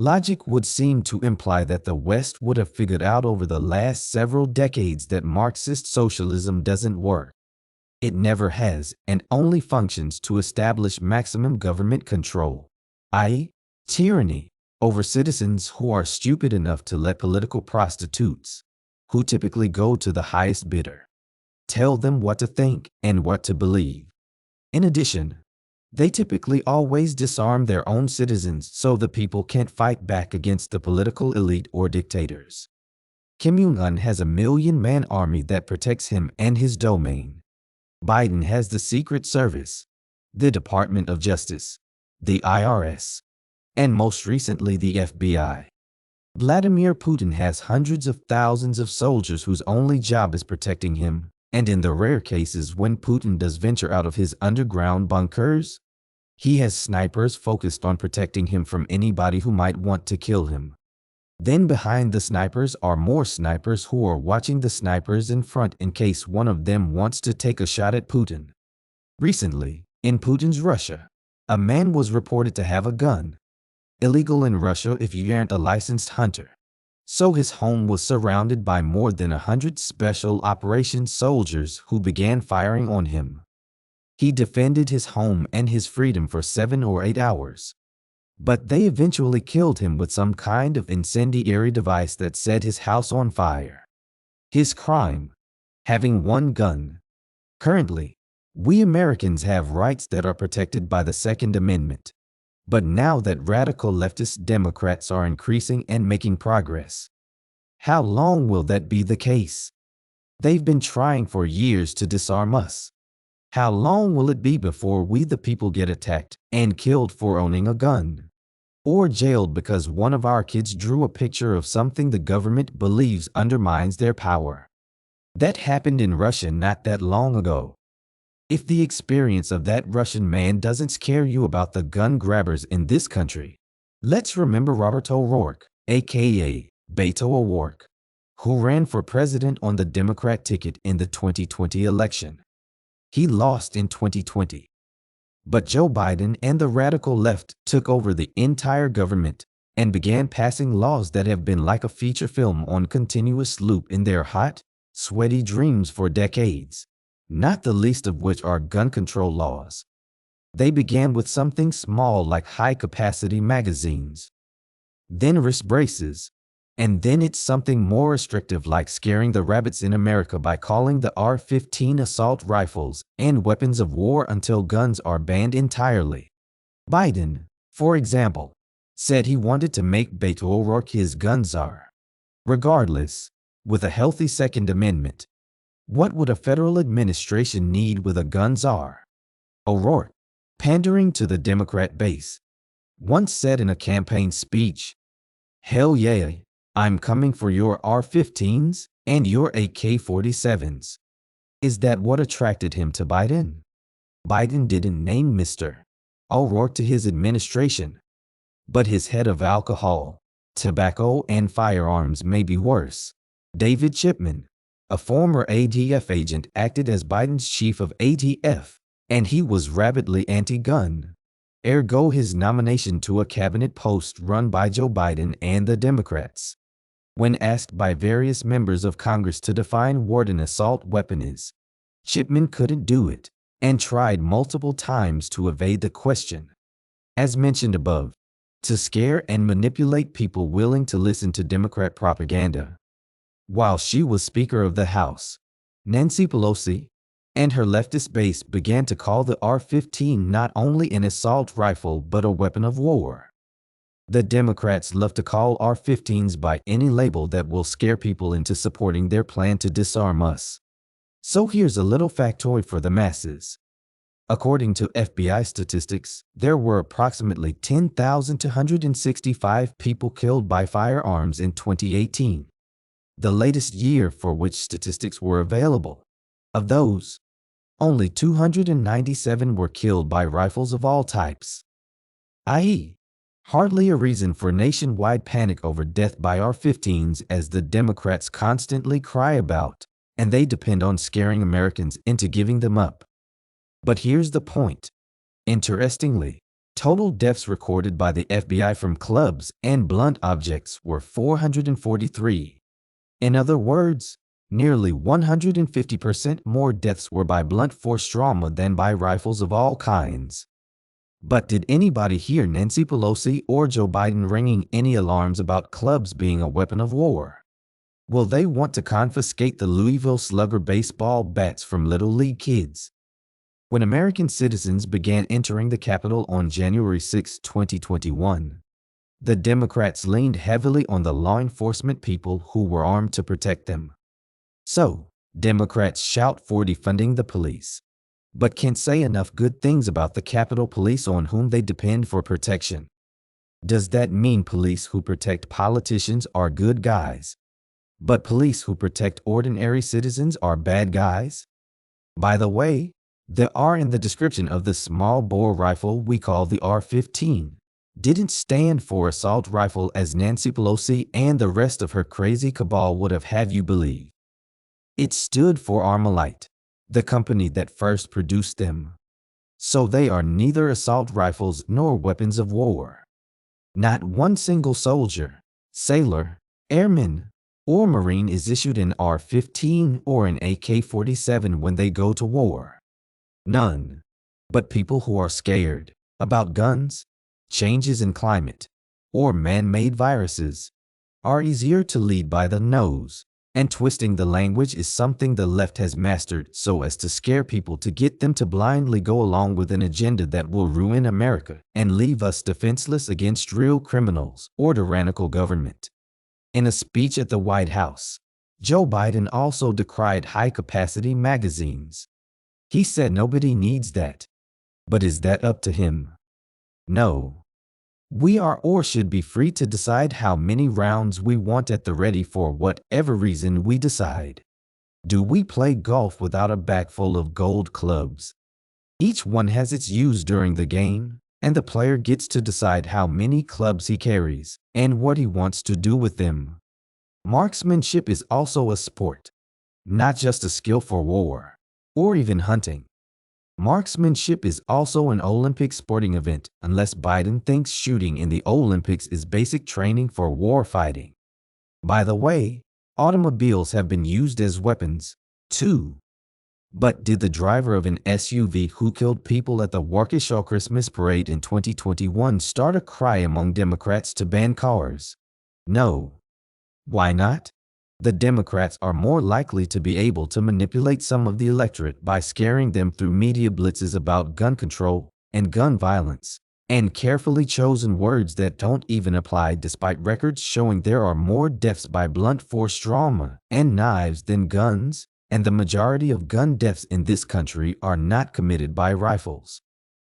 Logic would seem to imply that the West would have figured out over the last several decades that Marxist socialism doesn't work. It never has and only functions to establish maximum government control, i.e., tyranny, over citizens who are stupid enough to let political prostitutes, who typically go to the highest bidder, tell them what to think and what to believe. In addition, they typically always disarm their own citizens so the people can't fight back against the political elite or dictators. Kim Jong-un has a 1 million-man army that protects him and his domain. Biden has the Secret Service, the Department of Justice, the IRS, and most recently the FBI. Vladimir Putin has hundreds of thousands of soldiers whose only job is protecting him, and in the rare cases when Putin does venture out of his underground bunkers, he has snipers focused on protecting him from anybody who might want to kill him. Then behind the snipers are more snipers who are watching the snipers in front in case one of them wants to take a shot at Putin. Recently, in Putin's Russia, a man was reported to have a gun. Illegal in Russia if you aren't a licensed hunter. So his home was surrounded by more than 100 special operations soldiers who began firing on him. He defended his home and his freedom for 7 or 8 hours. But they eventually killed him with some kind of incendiary device that set his house on fire. His crime? Having one gun. Currently, we Americans have rights that are protected by the Second Amendment. But now that radical leftist Democrats are increasing and making progress, how long will that be the case? They've been trying for years to disarm us. How long will it be before we the people get attacked and killed for owning a gun? Or jailed because one of our kids drew a picture of something the government believes undermines their power? That happened in Russia not that long ago. If the experience of that Russian man doesn't scare you about the gun grabbers in this country, let's remember Robert O'Rourke, aka Beto O'Rourke, who ran for president on the Democrat ticket in the 2020 election. He lost in 2020. But Joe Biden and the radical left took over the entire government and began passing laws that have been like a feature film on continuous loop in their hot, sweaty dreams for decades, not the least of which are gun control laws. They began with something small like high-capacity magazines, then wrist braces, and then it's something more restrictive like scaring the rabbits in America by calling the AR-15 assault rifles and weapons of war until guns are banned entirely. Biden, for example, said he wanted to make Beto O'Rourke his gun czar. Regardless, with a healthy Second Amendment, what would a federal administration need with a gun czar? O'Rourke, pandering to the Democrat base, once said in a campaign speech, "Hell yeah, I'm coming for your AR-15s and your AK-47s." Is that what attracted him to Biden? Biden didn't name Mr. O'Rourke to his administration, but his head of alcohol, tobacco, and firearms may be worse. David Chipman, a former ATF agent, acted as Biden's chief of ATF, and he was rabidly anti-gun. Ergo his nomination to a cabinet post run by Joe Biden and the Democrats. When asked by various members of Congress to define what an assault weapon is, Chipman couldn't do it and tried multiple times to evade the question. As mentioned above, to scare and manipulate people willing to listen to Democrat propaganda. While she was Speaker of the House, Nancy Pelosi and her leftist base began to call the AR-15 not only an assault rifle but a weapon of war. The Democrats love to call AR-15s by any label that will scare people into supporting their plan to disarm us. So here's a little factoid for the masses. According to FBI statistics, there were approximately 10,265 people killed by firearms in 2018, the latest year for which statistics were available. Of those, only 297 were killed by rifles of all types, i.e., hardly a reason for nationwide panic over death by AR-15s as the Democrats constantly cry about, and they depend on scaring Americans into giving them up. But here's the point. Interestingly, Total deaths recorded by the FBI from clubs and blunt objects were 443. In other words, nearly 150% more deaths were by blunt force trauma than by rifles of all kinds. But did anybody hear Nancy Pelosi or Joe Biden ringing any alarms about clubs being a weapon of war? Will they want to confiscate the Louisville Slugger baseball bats from Little League kids? When American citizens began entering the Capitol on January 6, 2021, the Democrats leaned heavily on the law enforcement people who were armed to protect them. So, Democrats shout for defunding the police, but can't say enough good things about the Capitol Police on whom they depend for protection. Does that mean police who protect politicians are good guys, but police who protect ordinary citizens are bad guys? By the way, the R in the description of the small bore rifle we call the R-15 didn't stand for assault rifle as Nancy Pelosi and the rest of her crazy cabal would have you believe. It stood for Armalite, the company that first produced them. So they are neither assault rifles nor weapons of war. Not one single soldier, sailor, airman, or Marine is issued an R-15 or an AK-47 when they go to war. None. But people who are scared about guns, changes in climate, or man-made viruses are easier to lead by the nose, and twisting the language is something the left has mastered so as to scare people to get them to blindly go along with an agenda that will ruin America and leave us defenseless against real criminals or tyrannical government. In a speech at the White House, Joe Biden also decried high-capacity magazines. He said nobody needs that. But is that up to him? No. We are or should be free to decide how many rounds we want at the ready for whatever reason we decide. Do we play golf without a bag full of gold clubs? Each one has its use during the game, and the player gets to decide how many clubs he carries and what he wants to do with them. Marksmanship is also a sport, not just a skill for war or even hunting. Marksmanship is also an Olympic sporting event, unless Biden thinks shooting in the Olympics is basic training for war fighting. By the way, automobiles have been used as weapons, too. But did the driver of an SUV who killed people at the Waukesha Christmas parade in 2021 start a cry among Democrats to ban cars? No. Why not? The Democrats are more likely to be able to manipulate some of the electorate by scaring them through media blitzes about gun control and gun violence, and carefully chosen words that don't even apply despite records showing there are more deaths by blunt force trauma and knives than guns, and the majority of gun deaths in this country are not committed by rifles.